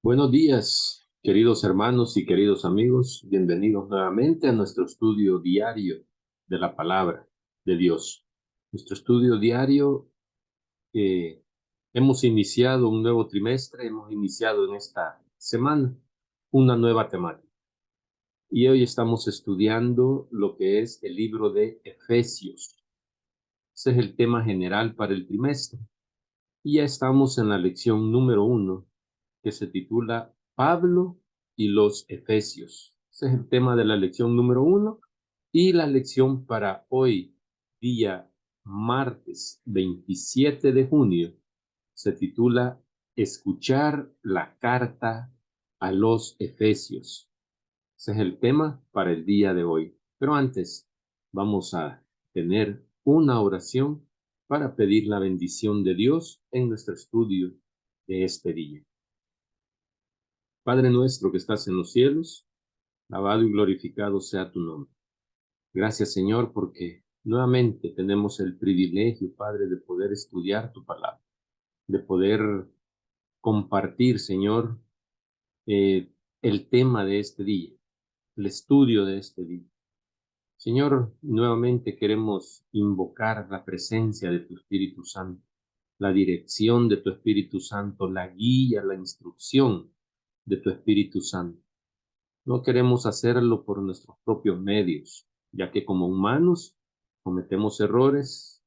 Buenos días, queridos hermanos y queridos amigos. Bienvenidos nuevamente a nuestro estudio diario de la palabra de Dios. Nuestro estudio diario, hemos iniciado un nuevo trimestre, hemos iniciado en esta semana una nueva temática. Y hoy estamos estudiando lo que es el libro de Efesios. Ese es el tema general para el trimestre. Y ya estamos en la lección número 1, que se titula Pablo y los Efesios. Ese es el tema de la lección número 1 y la lección para hoy, día martes 27 de junio, se titula Escuchar la carta a los Efesios. Ese es el tema para el día de hoy. Pero antes, vamos a tener una oración para pedir la bendición de Dios en nuestro estudio de este día. Padre nuestro que estás en los cielos, alabado y glorificado sea tu nombre. Gracias, Señor, porque nuevamente tenemos el privilegio, Padre, de poder estudiar tu palabra, de poder compartir, Señor, el tema de este día, el estudio de este día. Señor, nuevamente queremos invocar la presencia de tu Espíritu Santo, la dirección de tu Espíritu Santo, la guía, la instrucción de tu Espíritu Santo. No queremos hacerlo por nuestros propios medios, ya que como humanos cometemos errores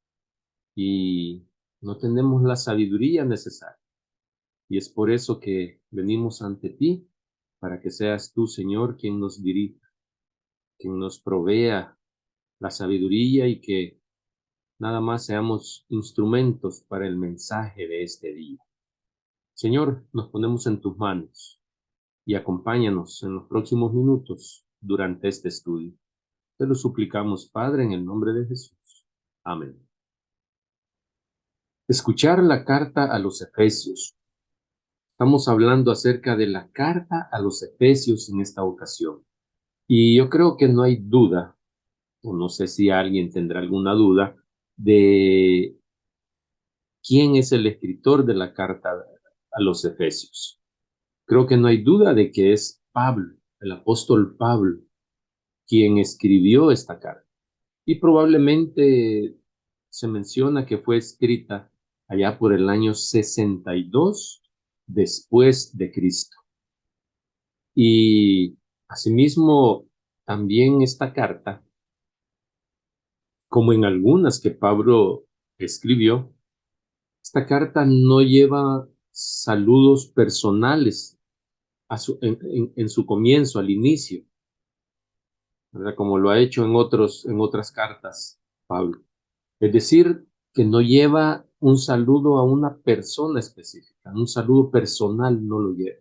y no tenemos la sabiduría necesaria. Y es por eso que venimos ante ti, para que seas tú, Señor, quien nos dirija, quien nos provea la sabiduría y que nada más seamos instrumentos para el mensaje de este día. Señor, nos ponemos en tus manos y acompáñanos en los próximos minutos durante este estudio. Te lo suplicamos, Padre, en el nombre de Jesús. Amén. Escuchar la carta a los Efesios. Estamos hablando acerca de la carta a los Efesios en esta ocasión. Y yo creo que no hay duda, o no sé si alguien tendrá alguna duda, de quién es el escritor de la carta a los Efesios. Creo que no hay duda de que es Pablo, el apóstol Pablo, quien escribió esta carta. Y probablemente se menciona que fue escrita allá por el año 62 después de Cristo. Y asimismo, también esta carta, como en algunas que Pablo escribió, esta carta no lleva saludos personales en su comienzo, al inicio, ¿verdad? Como lo ha hecho en otras cartas, Pablo. Es decir, que no lleva un saludo a una persona específica, un saludo personal no lo lleva,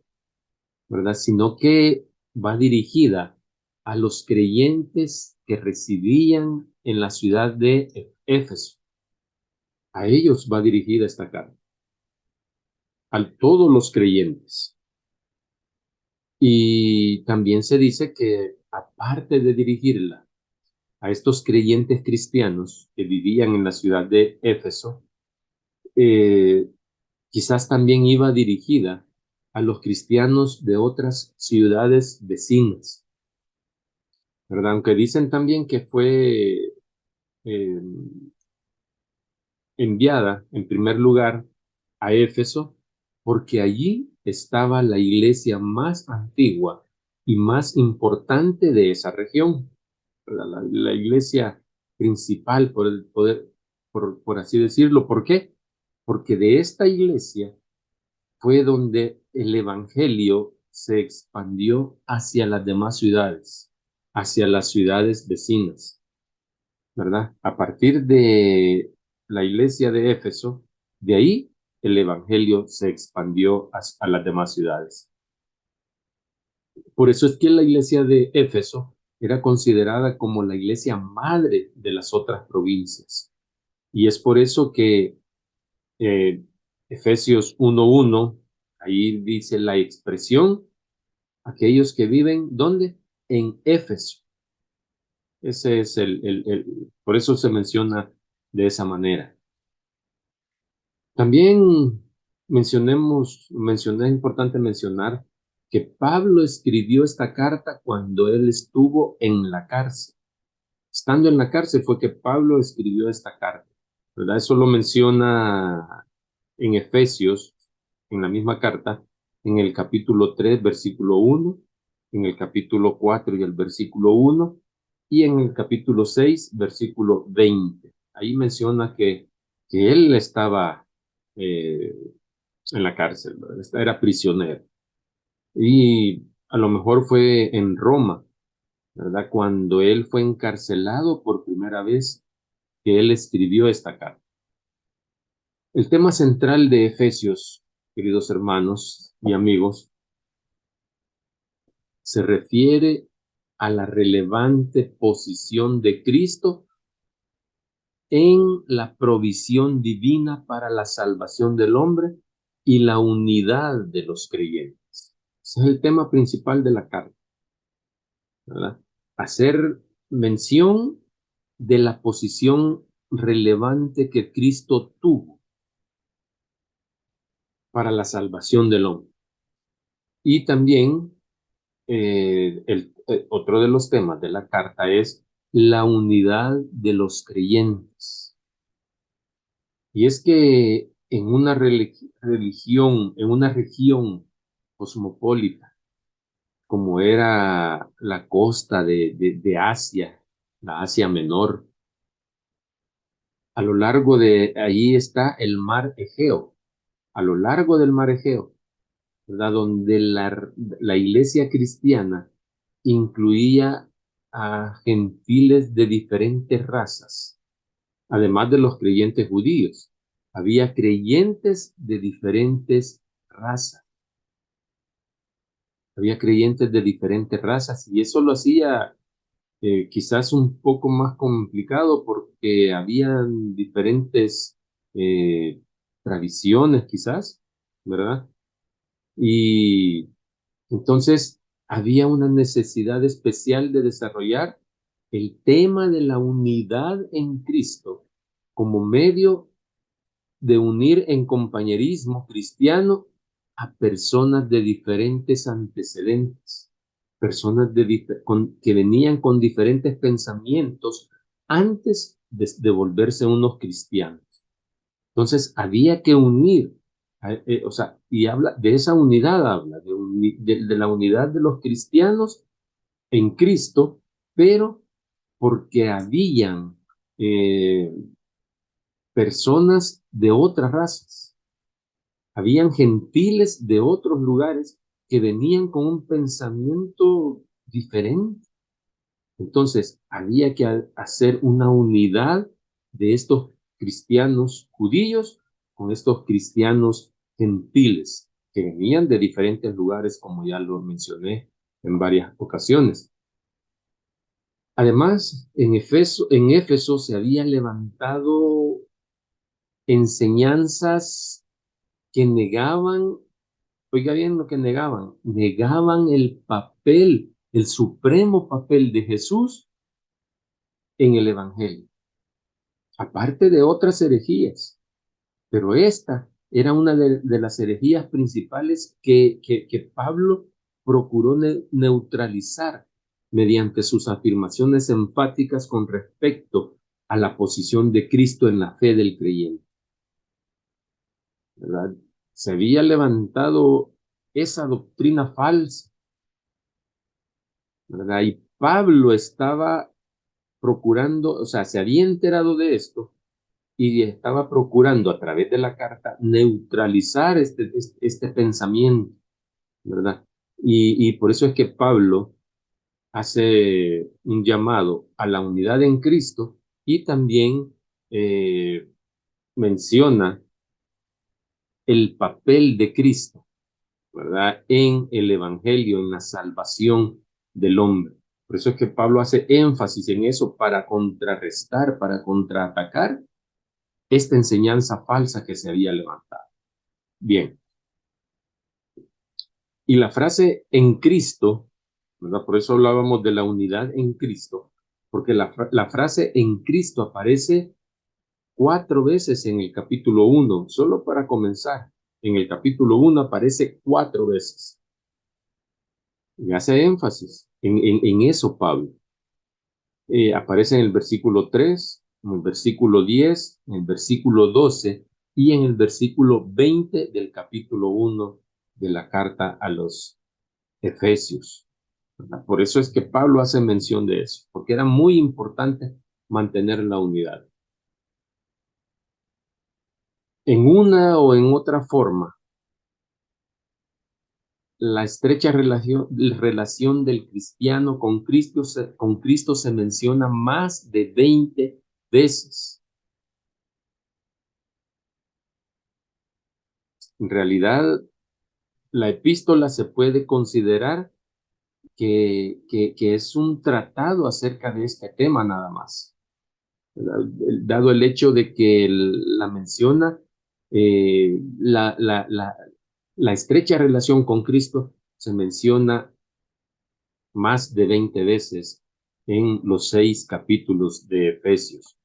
¿verdad? Sino que va dirigida a los creyentes que residían en la ciudad de Éfeso. A ellos va dirigida esta carta, a todos los creyentes. Y también se dice que aparte de dirigirla a estos creyentes cristianos que vivían en la ciudad de Éfeso, eh, quizás también iba dirigida a los cristianos de otras ciudades vecinas, ¿verdad? Aunque dicen también que fue eh, enviada en primer lugar a Éfeso, porque allí estaba la iglesia más antigua y más importante de esa región, la iglesia principal, por el poder, por así decirlo. ¿Por qué? Porque de esta iglesia fue donde el evangelio se expandió hacia las demás ciudades, hacia las ciudades vecinas, ¿verdad? A partir de la iglesia de Éfeso, de ahí el evangelio se expandió a las demás ciudades. Por eso es que la iglesia de Éfeso era considerada como la iglesia madre de las otras provincias. Y es por eso que Efesios 1:1, ahí dice la expresión, aquellos que viven, ¿dónde? En Éfeso. Ese es por eso se menciona de esa manera. También es importante mencionar que Pablo escribió esta carta cuando él estuvo en la cárcel. Estando en la cárcel fue que Pablo escribió esta carta, ¿verdad? Eso lo menciona en Efesios, en la misma carta, en el capítulo 3, versículo 1, en el capítulo 4 y el versículo 1, y en el capítulo 6, versículo 20. Ahí menciona que él estaba en la cárcel, ¿verdad? Era prisionero. Y a lo mejor fue en Roma, ¿verdad? Cuando él fue encarcelado por primera vez, que él escribió esta carta. El tema central de Efesios, queridos hermanos y amigos, se refiere a la relevante posición de Cristo en la provisión divina para la salvación del hombre y la unidad de los creyentes. Ese es el tema principal de la carta, ¿verdad? Hacer mención de la posición relevante que Cristo tuvo para la salvación del hombre. Y también otro de los temas de la carta es la unidad de los creyentes. Y es que en una religión, en una región cosmopolita, como era la costa de Asia, la Asia Menor, a lo largo de ahí está el mar Egeo, a lo largo del mar Egeo, ¿verdad? Donde la iglesia cristiana incluía a gentiles de diferentes razas, además de los creyentes judíos. Había creyentes de diferentes razas, había creyentes de diferentes razas, y eso lo hacía quizás un poco más complicado porque habían diferentes eh, tradiciones quizás, ¿verdad? Y entonces había una necesidad especial de desarrollar el tema de la unidad en Cristo como medio de unir en compañerismo cristiano a personas de diferentes antecedentes, personas que venían con diferentes pensamientos antes de volverse unos cristianos. Entonces había que unir, o sea, y habla de esa unidad, habla de la unidad de los cristianos en Cristo, pero porque habían eh, personas de otras razas, habían gentiles de otros lugares que venían con un pensamiento diferente. Entonces, había que hacer una unidad de estos cristianos judíos con estos cristianos gentiles que venían de diferentes lugares, como ya lo mencioné en varias ocasiones. Además, en Éfeso se habían levantado enseñanzas que negaban, oiga bien lo que negaban el papel, el supremo papel de Jesús en el Evangelio, aparte de otras herejías, pero esta era una de las herejías principales que Pablo procuró neutralizar mediante sus afirmaciones enfáticas con respecto a la posición de Cristo en la fe del creyente, ¿verdad? Se había levantado esa doctrina falsa, ¿verdad? Y Pablo estaba procurando, o sea, se había enterado de esto y estaba procurando a través de la carta neutralizar este pensamiento, ¿verdad? Y por eso es que Pablo hace un llamado a la unidad en Cristo y también menciona el papel de Cristo, ¿verdad? En el Evangelio, en la salvación del hombre. Por eso es que Pablo hace énfasis en eso para contrarrestar, para contraatacar esta enseñanza falsa que se había levantado. Bien, y la frase en Cristo, ¿verdad? Por eso hablábamos de la unidad en Cristo, porque la frase en Cristo aparece 4 veces en el capítulo 1, solo para comenzar. En el capítulo 1 aparece 4 veces. Y hace énfasis en eso, Pablo. Aparece en el versículo 3, en el versículo 10, en el versículo 12 y en el versículo 20 del capítulo 1 de la carta a los Efesios, ¿verdad? Por eso es que Pablo hace mención de eso, porque era muy importante mantener la unidad. En una o en otra forma, la estrecha relación del cristiano con Cristo se menciona más de 20 veces. En realidad, la epístola se puede considerar que es un tratado acerca de este tema nada más, dado el hecho de que la menciona la estrecha relación con Cristo se menciona más de 20 veces en los 6 capítulos de Efesios.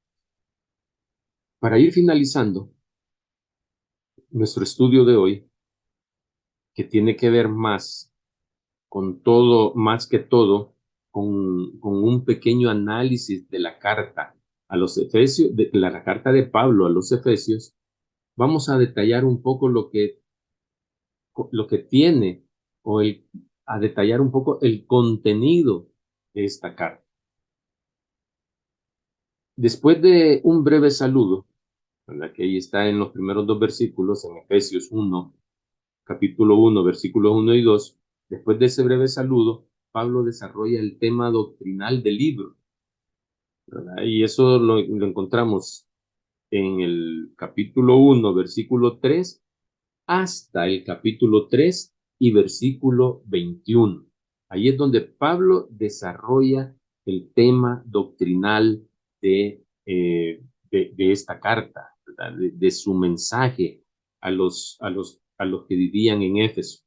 Para ir finalizando nuestro estudio de hoy, que tiene que ver más con todo, más que todo, con un pequeño análisis de la carta a los Efesios, de la carta de Pablo a los Efesios, vamos a detallar un poco lo que tiene a detallar un poco el contenido de esta carta. Después de un breve saludo, ¿verdad? Que ahí está en los primeros 2 versículos, en Efesios 1, capítulo 1, versículos 1 y 2, después de ese breve saludo, Pablo desarrolla el tema doctrinal del libro, ¿verdad? Y eso lo encontramos en el capítulo 1, versículo 3, hasta el capítulo 3 y versículo 21. Ahí es donde Pablo desarrolla el tema doctrinal de esta carta, de su mensaje a los que vivían en Éfeso.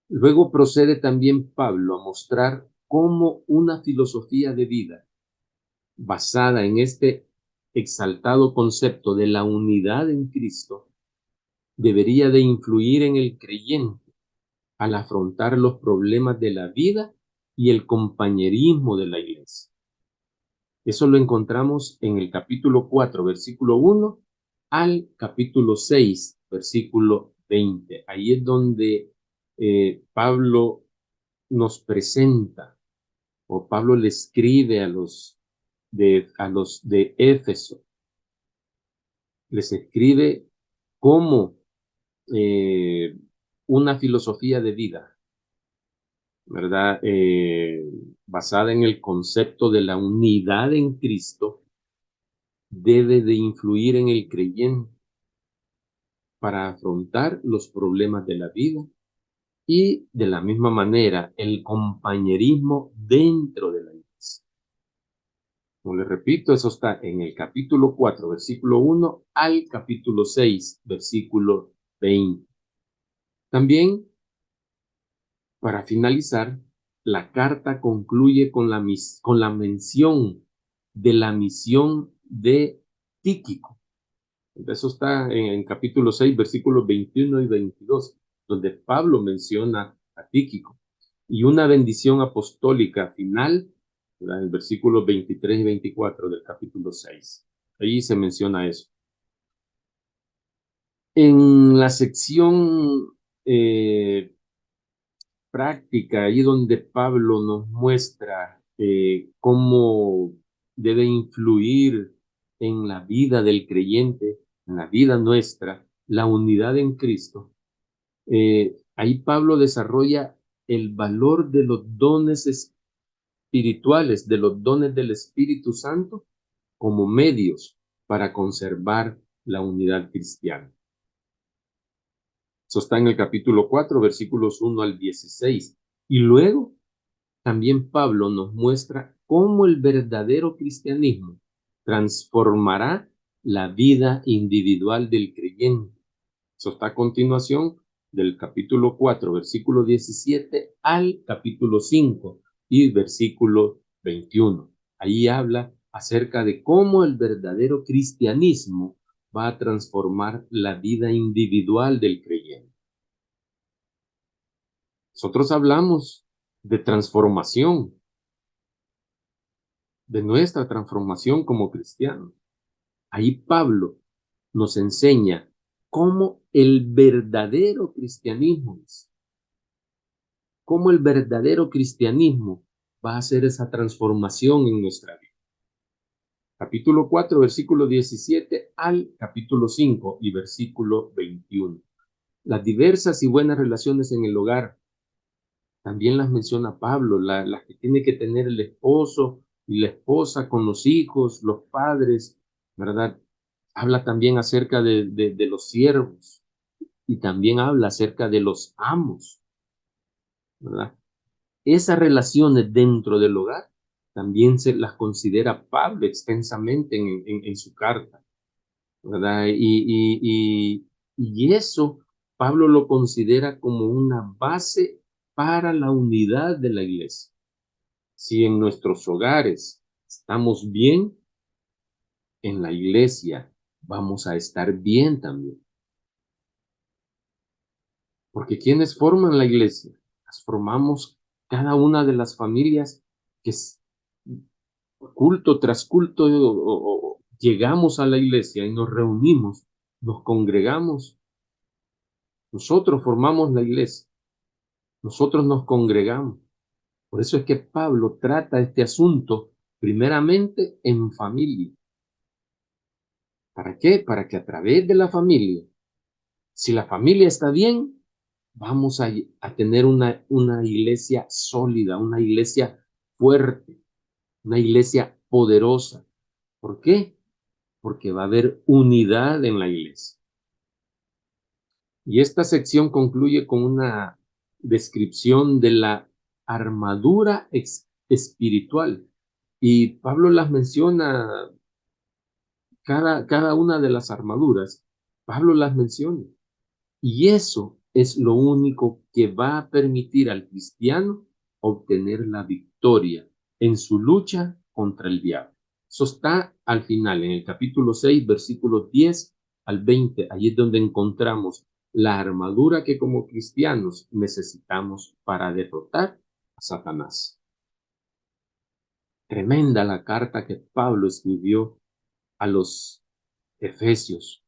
Luego procede también Pablo a mostrar cómo una filosofía de vida basada en este exaltado concepto de la unidad en Cristo debería de influir en el creyente al afrontar los problemas de la vida y el compañerismo de la iglesia. Eso lo encontramos en el capítulo 4, versículo 1 al capítulo 6, versículo 20. Ahí es donde Pablo nos presenta, o Pablo le escribe a los de Éfeso, les escribe cómo una filosofía de vida, ¿verdad? Basada en el concepto de la unidad en Cristo, debe de influir en el creyente para afrontar los problemas de la vida y de la misma manera el compañerismo dentro de la iglesia. Como les repito, eso está en el capítulo 4, versículo 1 al capítulo 6, versículo 20. También, para finalizar, la carta concluye con la mención de la misión de Tíquico. Eso está en capítulo 6, versículos 21 y 22, donde Pablo menciona a Tíquico. Y una bendición apostólica final, ¿verdad? En el versículo 23 y 24 del capítulo 6. Ahí se menciona eso. En la sección práctica, ahí donde Pablo nos muestra cómo debe influir en la vida del creyente, en la vida nuestra, la unidad en Cristo. Ahí Pablo desarrolla el valor de los dones espirituales, de los dones del Espíritu Santo, como medios para conservar la unidad cristiana. Eso está en el capítulo 4, versículos 1 al 16. Y luego también Pablo nos muestra cómo el verdadero cristianismo transformará la vida individual del creyente. Eso está a continuación del capítulo 4, versículo 17 al capítulo 5 y versículo 21. Ahí habla acerca de cómo el verdadero cristianismo va a transformar la vida individual del creyente. Nosotros hablamos de transformación, de nuestra transformación como cristianos. Ahí Pablo nos enseña cómo el verdadero cristianismo es, cómo el verdadero cristianismo va a hacer esa transformación en nuestra vida. Capítulo 4, versículo 17 al capítulo 5 y versículo 21. Las diversas y buenas relaciones en el hogar, también las menciona Pablo, las que tiene que tener el esposo y la esposa con los hijos, los padres, ¿verdad? Habla también acerca de los siervos y también habla acerca de los amos, ¿verdad? Esas relaciones dentro del hogar también se las considera Pablo extensamente en su carta, ¿verdad? Y eso Pablo lo considera como una base para la unidad de la iglesia. Si en nuestros hogares estamos bien, en la iglesia vamos a estar bien también. Porque ¿quiénes forman la iglesia? Las formamos cada una de las familias que culto tras culto llegamos a la iglesia y nos reunimos, nos congregamos. Nosotros formamos la iglesia, nosotros nos congregamos. Por eso es que Pablo trata este asunto primeramente en familia. ¿Para qué? Para que a través de la familia, si la familia está bien, vamos a tener una iglesia sólida, una iglesia fuerte, una iglesia poderosa. ¿Por qué? Porque va a haber unidad en la iglesia. Y esta sección concluye con una descripción de la armadura espiritual. Y Pablo las menciona, cada una de las armaduras, Pablo las menciona. Y eso es lo único que va a permitir al cristiano obtener la victoria en su lucha contra el diablo. Eso está al final, en el capítulo 6, versículos 10 al 20. Allí es donde encontramos la armadura que como cristianos necesitamos para derrotar a Satanás. Tremenda la carta que Pablo escribió a los Efesios.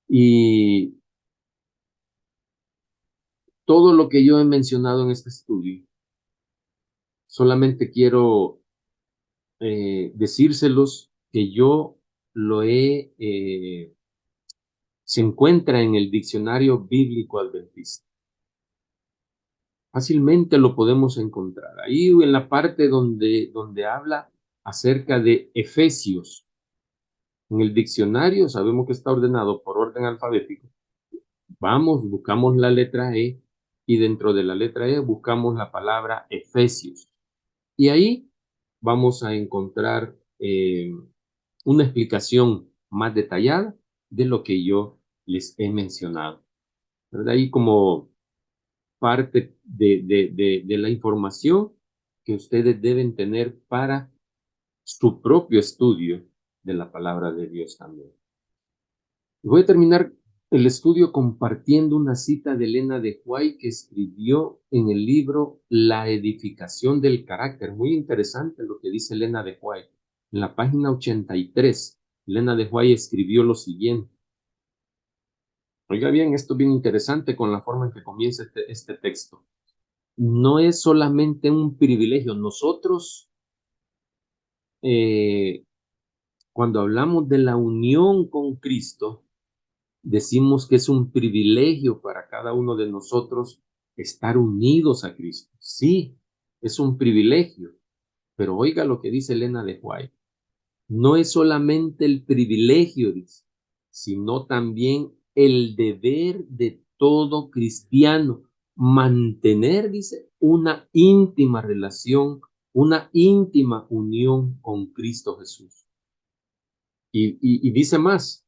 Y todo lo que yo he mencionado en este estudio, solamente quiero decírselos que yo se encuentra en el diccionario bíblico adventista. Fácilmente lo podemos encontrar. Ahí en la parte donde habla acerca de Efesios. En el diccionario sabemos que está ordenado por orden alfabético. Vamos, buscamos la letra E y dentro de la letra E buscamos la palabra Efesios. Y ahí vamos a encontrar una explicación más detallada de lo que yo les he mencionado. ¿Verdad? Ahí como parte de la información que ustedes deben tener para su propio estudio de la palabra de Dios también. Voy a terminar el estudio compartiendo una cita de Elena de White que escribió en el libro La edificación del carácter. Muy interesante lo que dice Elena de White. En la página 83, Elena de White escribió lo siguiente. Oiga bien, esto es bien interesante con la forma en que comienza este texto. No es solamente un privilegio. Nosotros, cuando hablamos de la unión con Cristo, decimos que es un privilegio para cada uno de nosotros estar unidos a Cristo. Sí, es un privilegio, pero oiga lo que dice Elena de White. No es solamente el privilegio, dice, sino también el deber de todo cristiano mantener, dice, una íntima relación, una íntima unión con Cristo Jesús. Y dice más,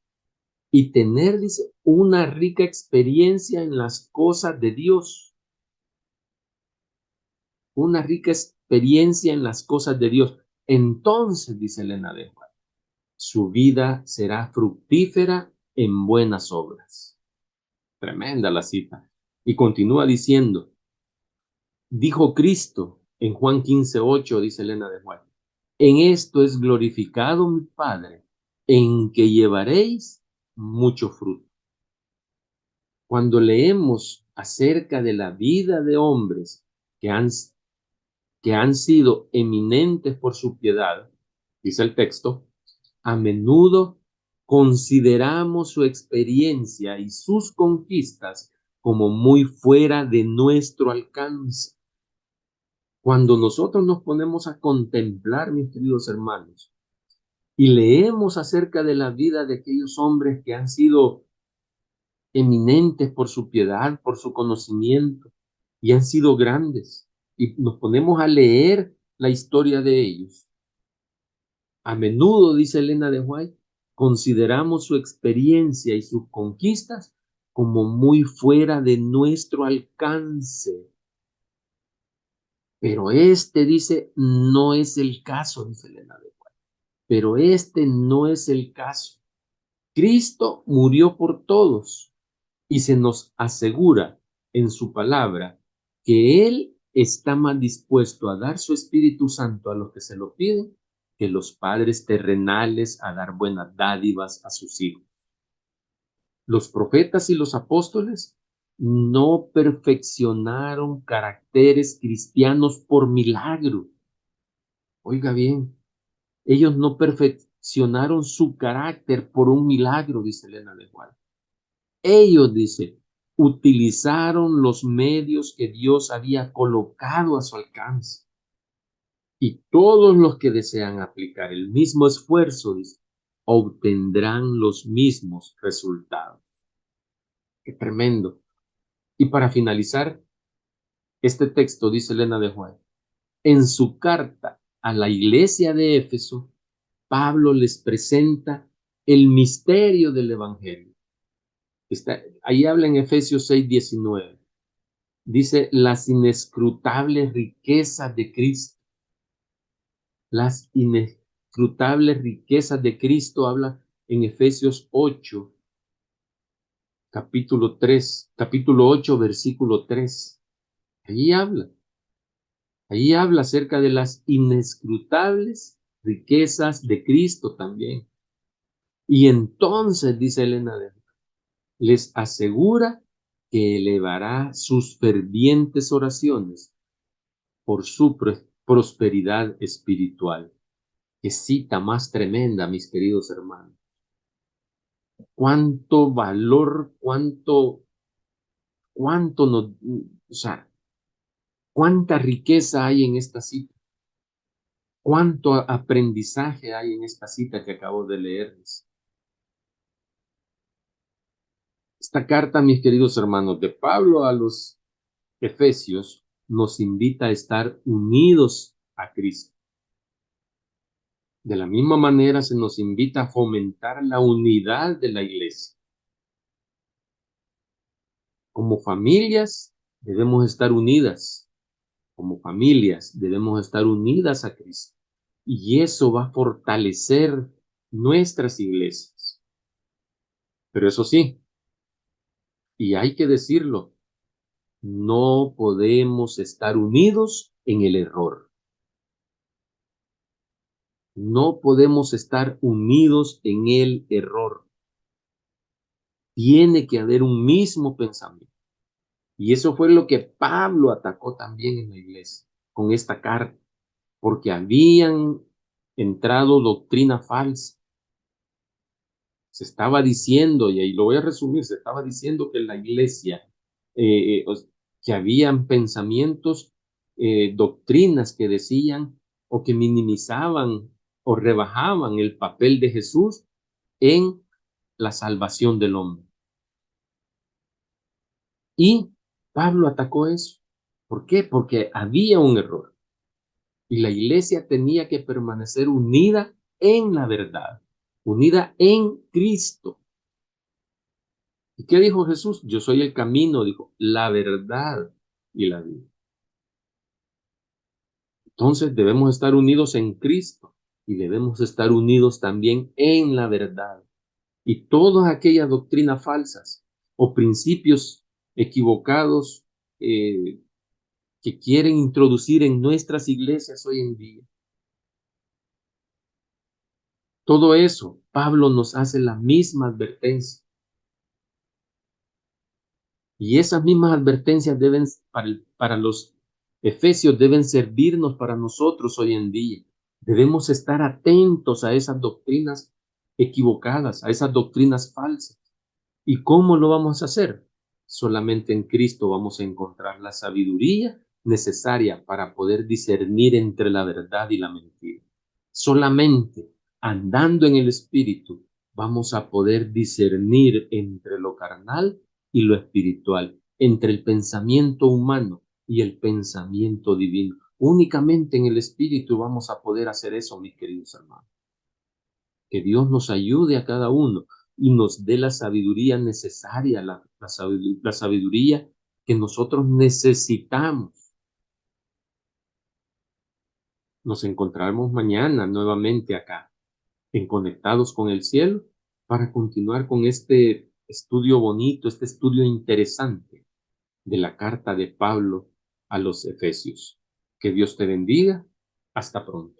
y tener, dice, una rica experiencia en las cosas de Dios. Una rica experiencia en las cosas de Dios. Entonces, dice Elena de White, su vida será fructífera en buenas obras. Tremenda la cita. Y continúa diciendo, Dijo Cristo en Juan 15:8, dice Elena de White, en esto es glorificado mi Padre, en que llevaréis mucho fruto. Cuando leemos acerca de la vida de hombres que han sido eminentes por su piedad, dice el texto, a menudo consideramos su experiencia y sus conquistas como muy fuera de nuestro alcance. Cuando nosotros nos ponemos a contemplar, mis queridos hermanos, y leemos acerca de la vida de aquellos hombres que han sido eminentes por su piedad, por su conocimiento, y han sido grandes, y nos ponemos a leer la historia de ellos, a menudo, dice Elena de White, consideramos su experiencia y sus conquistas como muy fuera de nuestro alcance. Pero este, dice, no es el caso, dice Elena de White. Pero este no es el caso. Cristo murió por todos y se nos asegura en su palabra que Él está más dispuesto a dar su Espíritu Santo a los que se lo piden que los padres terrenales a dar buenas dádivas a sus hijos. Los profetas y los apóstoles no perfeccionaron caracteres cristianos por milagro. Oiga bien, ellos no perfeccionaron su carácter por un milagro, dice Elena de White. Ellos, dice, utilizaron los medios que Dios había colocado a su alcance. Y todos los que desean aplicar el mismo esfuerzo, dice, obtendrán los mismos resultados. Qué tremendo. Y para finalizar, este texto, dice Elena de White, en su carta a la iglesia de Éfeso, Pablo les presenta el misterio del Evangelio. Ahí habla en Efesios 6:19. Dice las inescrutables riquezas de Cristo. Las inescrutables riquezas de Cristo habla en Efesios 8, capítulo 8, versículo 3. Ahí habla. Ahí habla acerca de las inescrutables riquezas de Cristo también. Y entonces, dice Elena de, les asegura que elevará sus fervientes oraciones por su prosperidad espiritual. Qué cita más tremenda, mis queridos hermanos. Cuánto valor, o sea, cuánta riqueza hay en esta cita. Cuánto aprendizaje hay en esta cita que acabo de leerles. Esta carta, mis queridos hermanos, de Pablo a los Efesios, nos invita a estar unidos a Cristo. De la misma manera se nos invita a fomentar la unidad de la iglesia. Como familias debemos estar unidas. Como familias debemos estar unidas a Cristo. Y eso va a fortalecer nuestras iglesias. Pero eso sí, y hay que decirlo, no podemos estar unidos en el error. No podemos estar unidos en el error. Tiene que haber un mismo pensamiento. Y eso fue lo que Pablo atacó también en la iglesia con esta carta, porque habían entrado doctrina falsa. Se estaba diciendo, y ahí lo voy a resumir, se estaba diciendo que en la iglesia, que habían pensamientos, doctrinas que decían o que minimizaban o rebajaban el papel de Jesús en la salvación del hombre. Y Pablo atacó eso. ¿Por qué? Porque había un error. Y la iglesia tenía que permanecer unida en la verdad, unida en Cristo. ¿Y qué dijo Jesús? Yo soy el camino, dijo, la verdad y la vida. Entonces debemos estar unidos en Cristo y debemos estar unidos también en la verdad. Y todas aquellas doctrinas falsas o principios equivocados, que quieren introducir en nuestras iglesias hoy en día. Todo eso, Pablo nos hace la misma advertencia. Y esas mismas advertencias deben, para los efesios, deben servirnos para nosotros hoy en día. Debemos estar atentos a esas doctrinas equivocadas, a esas doctrinas falsas. ¿Y cómo lo vamos a hacer? Solamente en Cristo vamos a encontrar la sabiduría necesaria para poder discernir entre la verdad y la mentira. Solamente andando en el Espíritu vamos a poder discernir entre lo carnal y lo espiritual, entre el pensamiento humano y el pensamiento divino. Únicamente en el Espíritu vamos a poder hacer eso, mis queridos hermanos. Que Dios nos ayude a cada uno y nos dé la sabiduría necesaria, la sabiduría que nosotros necesitamos. Nos encontraremos mañana nuevamente acá, en Conectados con el Cielo, para continuar con este estudio bonito, este estudio interesante de la carta de Pablo a los Efesios. Que Dios te bendiga. Hasta pronto.